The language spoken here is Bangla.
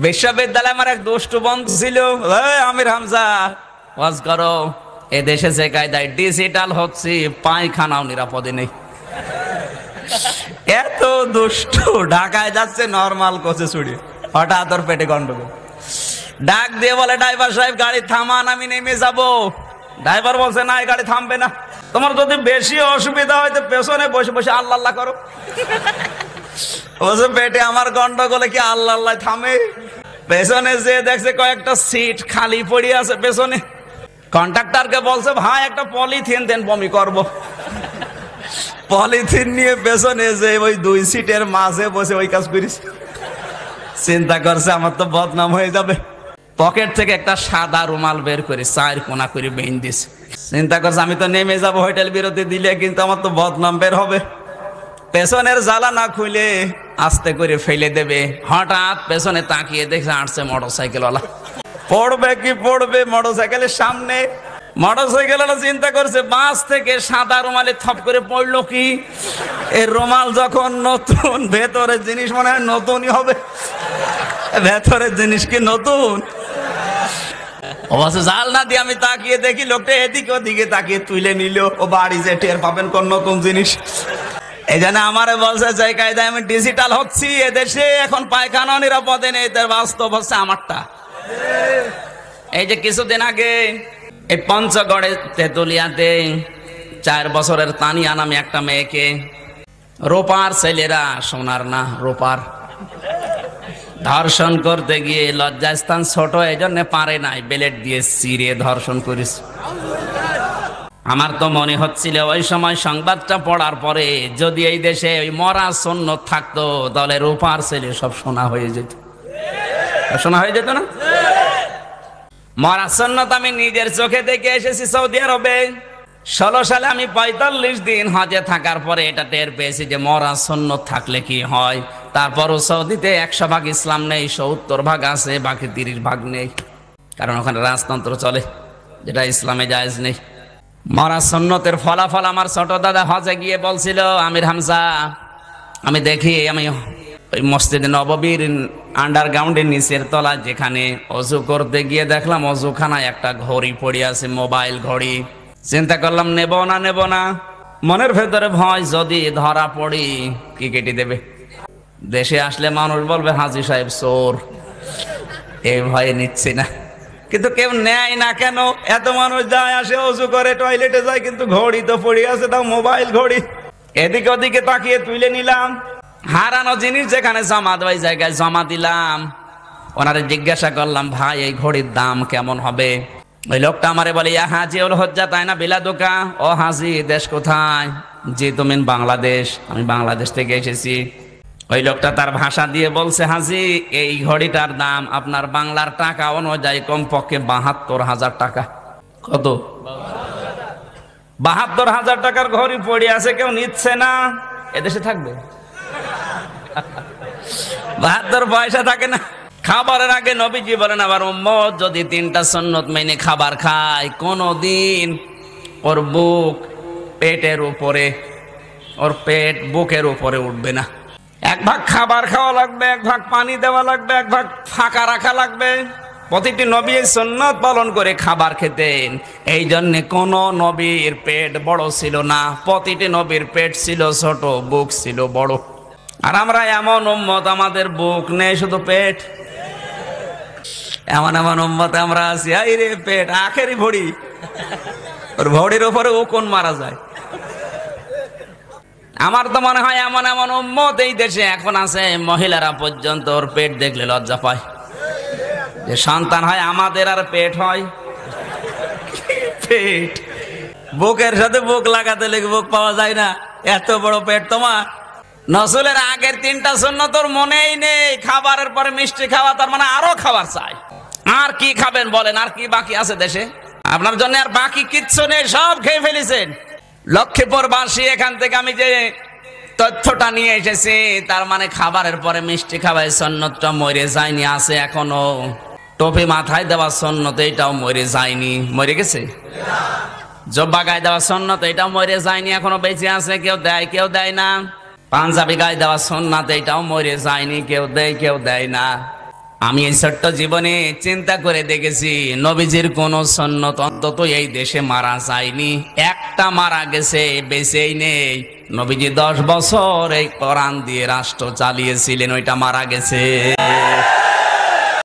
বিশ্ববিদ্যালয়ে আমার এক দুষ্টু বন্ধু ছিল, আমির হামজা ওয়াজ করো, এ দেশে যে কায়দায় ডিজিটাল হচ্ছে পায়খানাও নিরাপদে নেই। এত দুষ্টু, ঢাকায় যাচ্ছে নরমাল কোচে ছুড়িয়ে, হঠাৎ ওর পেটে গন্ডগোল। ডাক দিয়ে বলে, ড্রাইভার সাহেব গাড়ি থামান, আমি নেমে যাব। ড্রাইভার বলছে, না এই গাড়ি থামবে না, তোমার যদি বেশি অসুবিধা হয় তো পেছনে বসে বসে আল্লাহ আল্লাহ করো। বলছে, পেটে আমার গন্ডগোলে কি আল্লাহ আল্লাহ থামে? পেছনে যে দেখছে কয়েকটা সিট খালি পড়ে আছে পেছনে, কন্ট্রাক্টরকে বলছে, ভাই একটা পলিথিন দেন, বমি করব। পলিথিন নিয়ে পেছনে যে ওই দুই সিটের মাঝে বসে ওই কাজ করিস। চিন্তা করছে আমার তো বদনাম হয়ে যাবে। পকেট থেকে একটা সাদা রুমাল বের করে 4 কোনা করে বেঁধে দিছে। চিন্তা করছে আমি তো নেমে যাবো হোটেল বিরতি দিলে, কিন্তু আমার তো বদনাম বের হবে। পেছনের জ্বালা না খুলে আস্তে করে ফেলে দেবে। হঠাৎ পেছনে তাকিয়ে দেখে আসছে মোটরসাইকেলওয়ালা। পড়বে কি পড়বে মোটরসাইকেলের সামনে। মোটরসাইকেলওয়ালা চিন্তা করছে, বাস থেকে সাদা রুমালে থপ করে পড়লো কি? এই রুমাল যখন নতুন, ভেতরের জিনিস মনে হয় নতুনই হবে। ভেতরের জিনিস কি নতুন? অবশ্য জাল না দিয়ে আমি তাকিয়ে দেখি লোকটা এদিকে ওদিকে তাকিয়ে তুলে নিল। ও বাড়ি যে টের পাবেন কোন নতুন জিনিস। এই জন্য আমারে বলছে, যে কায়দায় আমি ডিজিটাল হচ্ছি এদেশে এখন পায়খানা নিরাপদে নেই, তার বাস্তব হচ্ছে আমারটা। এই যে কিছুদিন আগে এই পঞ্চগড়ে তেতুলিয়াতে 4 বছরের তানিয়া নামে একটা মেয়েকে রূপার ছেলেরা, সোনার না রূপার, ধর্ষণ করতে গিয়ে লজ্জাস্থান ছোট, এই জন্য পারে নাই, বেলেট দিয়ে চিরে ধর্ষণ করিস। আমার তো মনে হচ্ছিল ওই সময় সংবাদটা পড়ার পরে যদি এই দেশে ওই মরা সুন্নত থাকতো, তাহলে রূপার ছেলে সব সোনা হয়ে যেত। সোনা হয়ে যেত না? মরা সুন্নত আমি নিজের চোখে দেখে এসেছি সৌদি আরবে। 16 সালে আমি 45 দিন হজে থাকার পরে এটা টের পেয়েছি যে মরা সুন্নত থাকলে কি হয়। তারপরও সৌদিতে 100 ভাগ ইসলাম নেই, 70 ভাগ আছে, বাকি 30 ভাগ নেই, কারণ ওখানে রাজতন্ত্র চলে, যেটা ইসলামে জায়েজ নেই। মরা সুন্নতের ফলাফল আমার ছোট দাদা হজে গিয়ে বলছিল, আমির হামজা আমি দেখি, আমি ওই মসজিদে নববীর আন্ডারগ্রাউন্ডের নিচের তলা যেখানে অজু করতে গিয়ে দেখলাম অজুখানায় একটা ঘড়ি পড়ে আছে, মোবাইল ঘড়ি। চিন্তা করলাম নেব না, মনের ভেতরে ভয়, যদি ধরা পড়ি কি কেটে দেবে। দেশে আসলে মানুষ বলবে হাজী সাহেব চোর, এই ভয়ে নিচ্ছি না। কিন্তু কেউ নেয় না কেন? এত মানুষ যায় আসে, অজু করে, টয়লেটে যায়, কিন্তু ঘড়ি তো পড়ে আছে, তাও মোবাইল ঘড়ি। এদিকে ওদিকে তাকিয়ে তুলে নিলাম। হারানো জিনিস যেখানে জমা দেওয়ার জায়গায় জমা দিলাম। ওনারে জিজ্ঞাসা করলাম, ভাই এই ঘড়ির দাম কেমন হবে? ওই লোকটা আমারে বলে, ইয়া হাজি ওল হজ্জা তাই না বিলাদুকা। ও হাজি, দেশ কোথায়? জি তুমি বাংলাদেশ। আমি বাংলাদেশ থেকে এসেছি। ওই লোকটা তার ভাষা দিয়ে বলছে, হাজি এই ঘড়িটার দাম আপনার বাংলার টাকা অনুযায়ী কমপক্ষে 72,000 টাকা। কত? 72,000 টাকার ঘড়ি পড়ে আছে, কেউ নিচ্ছে না। এদেশে থাকবে 72 পয়সা থাকে না। খাবারের আগে নবীজি বলেন, আবার উম্মত যদি 3টা সুন্নত মেনে খাবার খায়, কোনদিন ওর বুক পেটের উপরে, ওর পেট বুকের উপরে উঠবে না। 1 ভাগ খাবার খাওয়া লাগবে, 1 ভাগ পানি দেওয়া লাগবে, 1 ভাগ ফাঁকা রাখা লাগবে। প্রতিটি নবী এই সুন্নত পালন করে খাবার খেতেন। এই জন্য কোন নবীর পেট বড় ছিল না, প্রতিটি নবীর পেট ছিল ছোট, বুক ছিল বড়। আর আমরা এমন উম্মত, আমাদের বুক নেই, শুধু পেট। এমন উম্মত আমরা আছি, আই রে পেট আখেরি ভড়ি, ওর ভড়ির উপরে উকুন মারা যায়। আমার তো মনে হয় এমন উম্মত এই দেশে এখন আছে, মহিলারা পর্যন্ত ওর পেট দেখলে লজ্জা পায়। যে সন্তান হয় আমাদের আর পেট হয়, পেট বুকের সাথে বুক লাগাতে লেগে বুক পাওয়া যায় না, এত বড় পেট তোমার। নসুলের আগের 3টা সুন্নত তোর মনেই নেই। খাবারের পরে মিষ্টি খাওয়া, তার মানে আরো খাবার চাই। আর কি খাবেন বলেন? আর কি বাকি আছে দেশে? আপনার জন্য আর বাকি কিচ্ছু নেই, সব খেয়ে ফেলেছেন। লক্ষ্মীপুরবাসী, এখান থেকে আমি যে তথ্যটা নিয়ে এসেছি, তার মানে খাবারের পরে মিষ্টি খাওয়ার সুন্নতটা মরে যায়নি, আছে এখনো। টুপি মাথায় দেওয়া সুন্নত, এটাও মরে যায়নি। মরে গেছে? জব্বা গায়ে দেওয়া সুন্নত, এটাও মরে যায়নি, এখনো বেঁচে আছে। কেউ দেয়, কেউ দেয় না। পাঞ্জাবি গায়ে দেওয়া সুন্নাত, এটাও মরে যায়নি, কেউ দেয়, কেউ দেয় না। আমি এই ছোট্ট জীবনে চিন্তা করে দেখেছি নবীজির কোন সুন্নত অন্তত এই দেশে মারা যায়নি, একটা মারা গেছে বেঁচেই নেই। নবীজি 10 বছর এই কোরআন দিয়ে রাষ্ট্র চালিয়েছিলেন, ওইটা মারা গেছে।